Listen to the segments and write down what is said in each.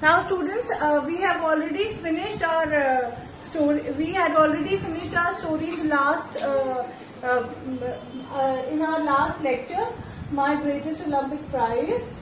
Now students, we have already finished our story. We had already finished our stories last in our last lecture, My Greatest Olympic Prize.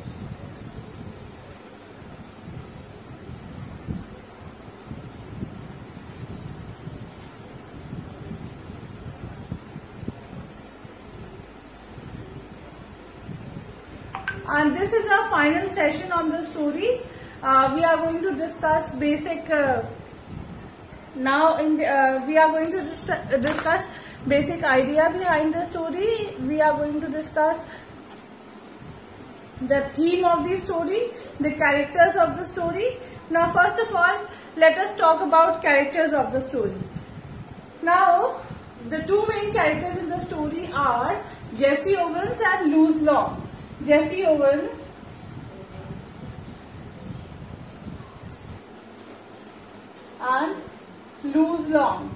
And this is our final session on the story. We are going to discuss basic. We are going to discuss basic idea behind the story. We are going to discuss the theme of the story, the characters of the story. Now, first of all, let us talk about characters of the story. Now, the two main characters in the story are Jesse Owens and Luz Long. Jesse Owens and Luz Long.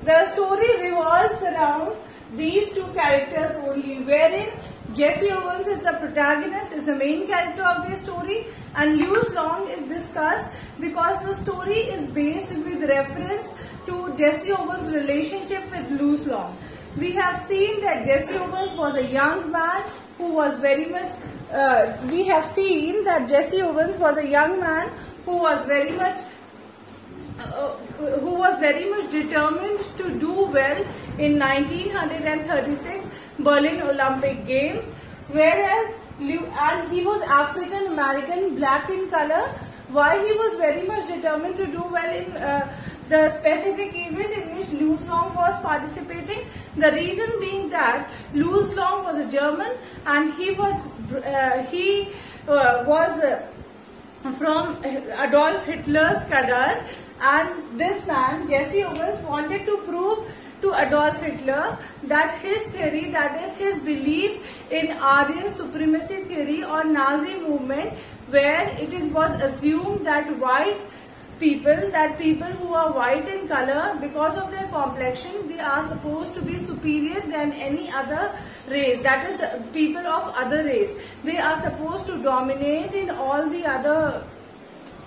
The story revolves around these two characters only, wherein Jesse Owens is the protagonist, is the main character of the story, and Luz Long is discussed because the story is based with reference to Jesse Owens' relationship with Luz Long. We have seen that Jesse Owens was a young man who was very much. We have seen that Jesse Owens was a young man who was very much determined to do well in 1936 Berlin Olympic Games, whereas and he was African American, black in color. Why he was very much determined to do well in the specific event in which Luz Long was participating? The reason being that Luz Long was a German and he was from Adolf Hitler's cadre, and this man Jesse Owens wanted to prove to Adolf Hitler that his theory, that is his belief in Aryan supremacy theory or Nazi movement, where it was assumed that people who are white in color, because of their complexion, they are supposed to be superior than any other race, that is the people of other race. They are supposed to dominate in all the other.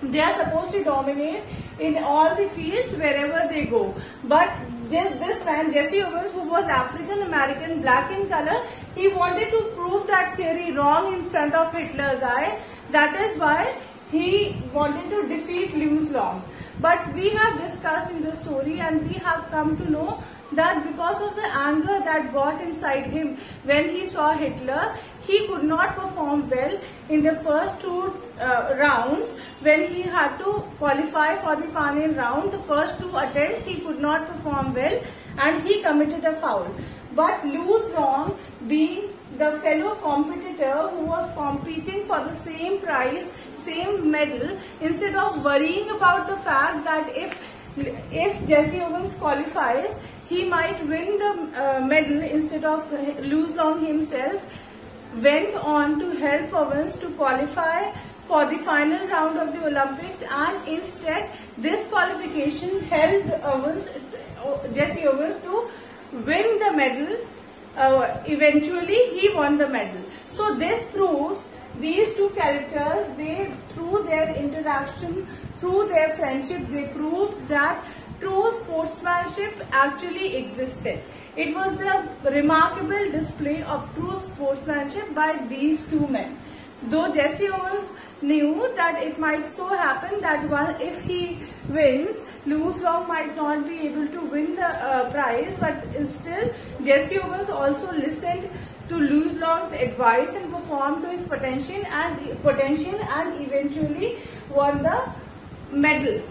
They are supposed to dominate in all the fields wherever they go. But this man, Jesse Owens, who was African American, black in color, he wanted to prove that theory wrong in front of Hitler's eye. That is why he wanted to defeat Luz Long. But we have discussed in the story and we have come to know that because of the anger that got inside him when he saw Hitler, he could not perform well in the first two rounds. When he had to qualify for the final round, the first two attempts he could not perform well and he committed a foul. But Luz Long, being the fellow competitor who was competing for the same prize, same medal, instead of worrying about the fact that if Jesse Owens qualifies, he might win the medal instead of Luz Long himself, went on to help Owens to qualify for the final round of the Olympics, and instead this qualification helped Jesse Owens to win the medal. Eventually he won the medal. So this proves these two characters, through their interaction, through their friendship, they proved that true sportsmanship actually existed. It was the remarkable display of true sportsmanship by these two men. Though Jesse Owens knew that it might so happen that if he wins, Luz Long might not be able to win the prize, but still Jesse Owens also listened to Luz Long's advice and performed to his potential and eventually won the medal.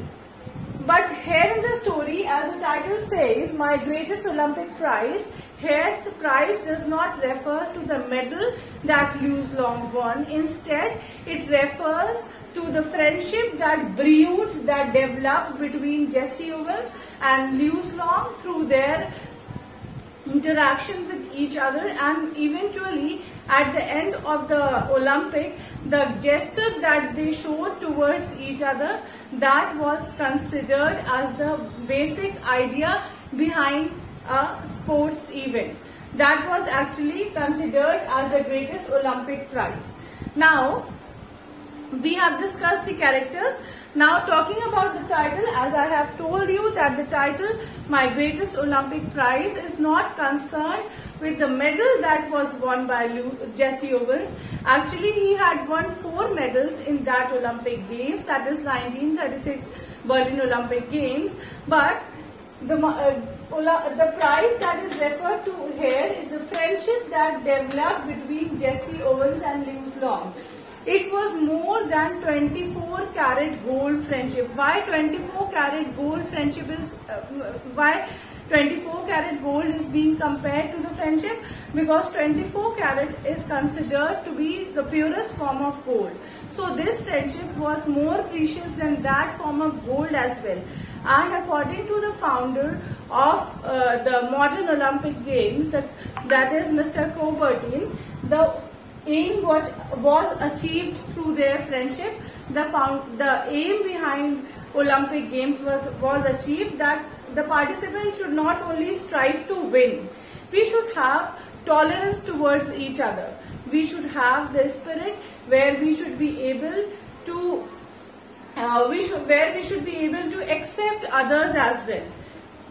But here in the story, as the title says, My Greatest Olympic Prize, here the prize does not refer to the medal that Luz Long won. Instead, it refers to the friendship that brewed, that developed between Jesse Owens and Luz Long through their interaction with each other, and eventually at the end of the Olympic, the gesture that they showed towards each other, that was considered as the basic idea behind a sports event. that was actually considered as the greatest Olympic prize. Now, we have discussed the characters. Now talking about the title, as I have told you that the title My Greatest Olympic Prize is not concerned with the medal that was won by Jesse Owens. Actually, he had won 4 medals in that Olympic Games, that is 1936 Berlin Olympic Games. But the prize that is referred to here is the friendship that developed between Jesse Owens and Louis Long. It was more than 24 karat gold friendship. Why 24 karat gold friendship is, why 24 karat gold is being compared to the friendship? Because 24 karat is considered to be the purest form of gold. So this friendship was more precious than that form of gold as well. And according to the founder of the modern Olympic Games, that is Mr. Coubertin, the aim was achieved through their friendship. The aim behind Olympic Games was achieved, that the participants should not only strive to win, we should have tolerance towards each other. We should have the spirit where we should be able to accept others as well.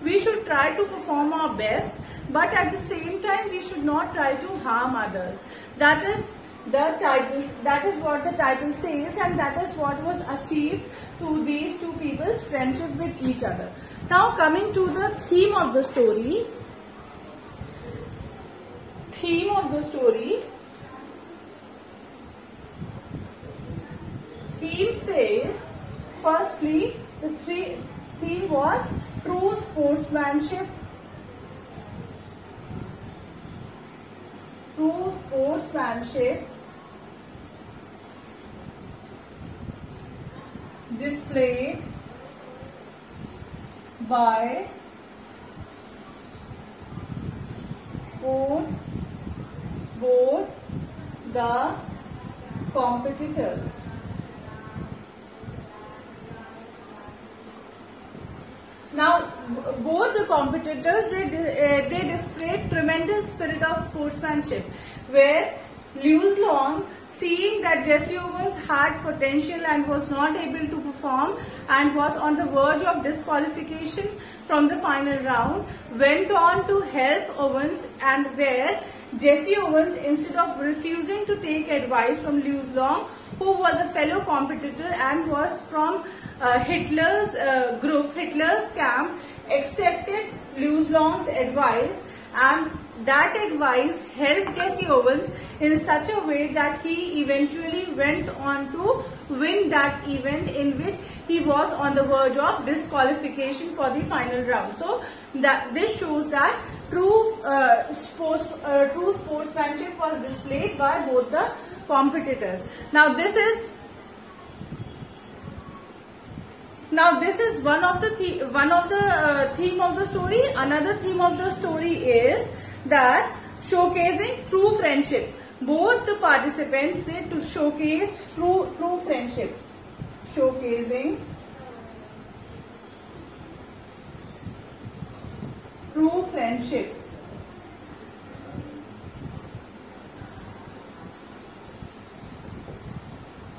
We should try to perform our best, but at the same time we should not try to harm others. That is the title. That is what the title says, and that is what was achieved through these two people's friendship with each other. Now coming to the theme of the story. Theme of the story. Theme says, firstly, the theme was true sportsmanship. True sportsmanship displayed by both the competitors. Now, both the competitors, they displayed tremendous spirit of sportsmanship, where Louis Long, seeing that Jesse Owens had potential and was not able to perform and was on the verge of disqualification from the final round, went on to help Owens, and where Jesse Owens, instead of refusing to take advice from Louis Long, who was a fellow competitor and was from Hitler's group, Hitler's camp, accepted Louis Long's advice, and that advice helped Jesse Owens in such a way that he eventually went on to win that event, in which he was on the verge of disqualification for the final round. So this shows that true sportsmanship was displayed by both the competitors. Now this is one of the theme of the story. Another theme of the story is that showcasing true friendship. Both the participants, they showcased true friendship. Showcasing true friendship.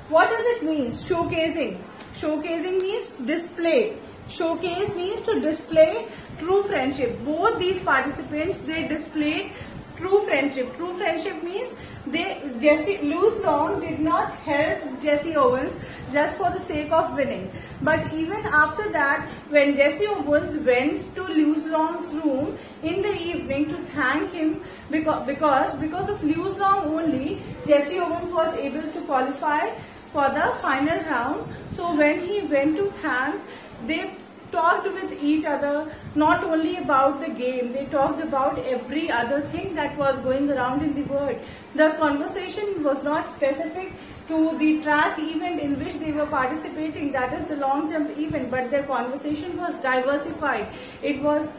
What does it mean? Showcasing. Showcasing means display. Showcase means to display true friendship. Both these participants, they displayed true friendship. True friendship means Louis Long did not help Jesse Owens just for the sake of winning. But even after that, when Jesse Owens went to Louis Long's room in the evening to thank him, because of Louis Long only, Jesse Owens was able to qualify for the final round. So when he went to thank, they talked with each other, not only about the game, they talked about every other thing that was going around in the world. The conversation was not specific to the track event in which they were participating, that is the long jump event, but their conversation was diversified. It was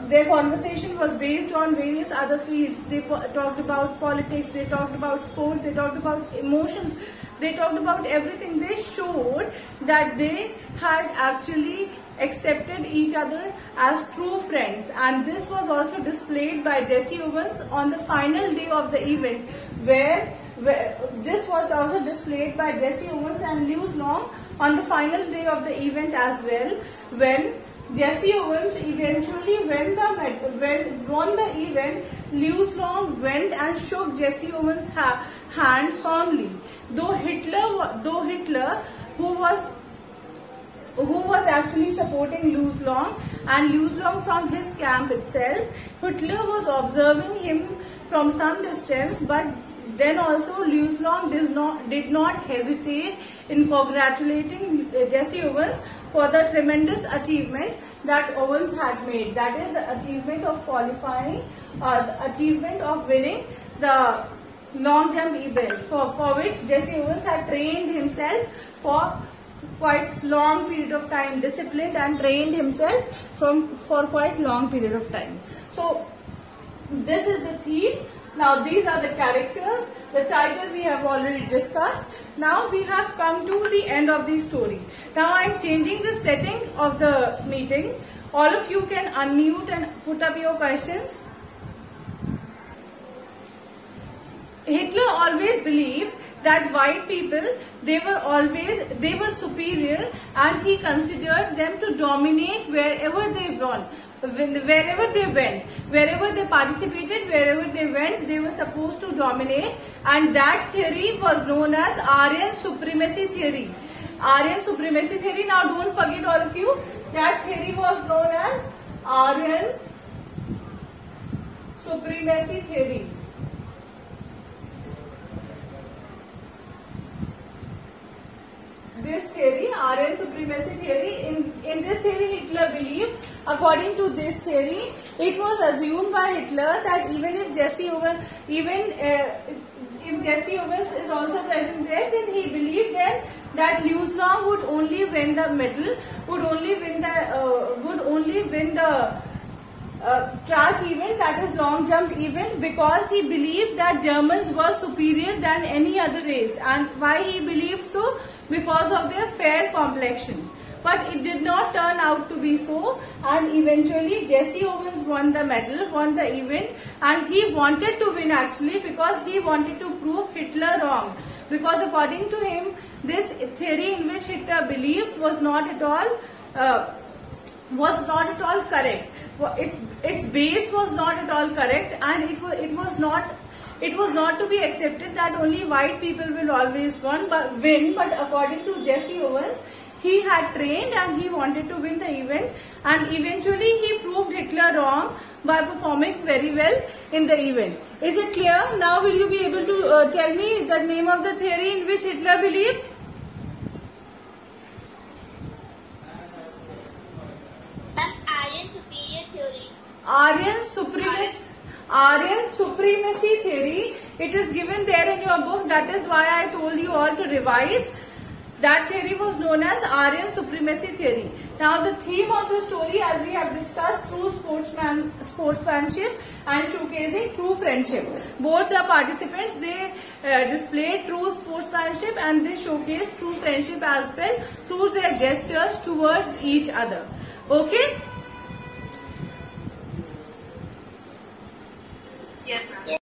their conversation was based on various other fields. They talked about politics, they talked about sports, they talked about emotions, they talked about everything. They showed that they had actually accepted each other as true friends, and this was also displayed by Jesse Owens on the final day of the event, where this was also displayed by Jesse Owens and Lewis Long on the final day of the event as well, when Jesse Owens eventually won the event. Lewis Long went and shook Jesse Owens' hand firmly. Though Hitler, who was actually supporting Lewis Long, and Lewis Long from his camp itself, Hitler was observing him from some distance, but then also Lewis Long did not hesitate in congratulating Jesse Owens for the tremendous achievement that Owens had made. That is the achievement of qualifying, the achievement of winning the long jump event, for which Jesse Owens had trained himself for quite long period of time, disciplined and trained himself for quite long period of time. So this is the theme. Now these are the characters. The title we have already discussed. Now we have come to the end of the story. Now I am changing the setting of the meeting. All of you can unmute and put up your questions. Hitler always believed that white people, they were superior, and he considered them to dominate wherever they went, wherever they participated, wherever they went, they were supposed to dominate, and that theory was known as Aryan supremacy theory. Aryan supremacy theory. Now don't forget, all of you, that theory was known as Aryan supremacy theory. This theory, Aryan supremacy theory, in this theory Hitler believed, according to this theory, it was assumed by Hitler that even if Jesse Owens, if Jesse Owens is also present there, then he believed then that Lewis Long would only win the medal, would only win the track event, that is long jump event, because he believed that Germans were superior than any other race. And why he believed so? Because of their fair complexion. But it did not turn out to be so, and eventually Jesse Owens won the medal, won the event, and he wanted to win actually because he wanted to prove Hitler wrong. Because according to him, this theory in which Hitler believed was not at all correct. Its base was not at all correct, and it was not to be accepted that only white people will always win. But according to Jesse Owens, he had trained and he wanted to win the event, and eventually he proved Hitler wrong by performing very well in the event. Is it clear? Now will you be able to tell me the name of the theory in which Hitler believed? Aryan supremacy theory. It is given there in your book. That is why I told you all to revise. That theory was known as Aryan supremacy theory. Now the theme of the story, as we have discussed, true sportsmanship and showcasing true friendship. Both the participants, they displayed true sportsmanship and they showcased true friendship as well through their gestures towards each other. Okay.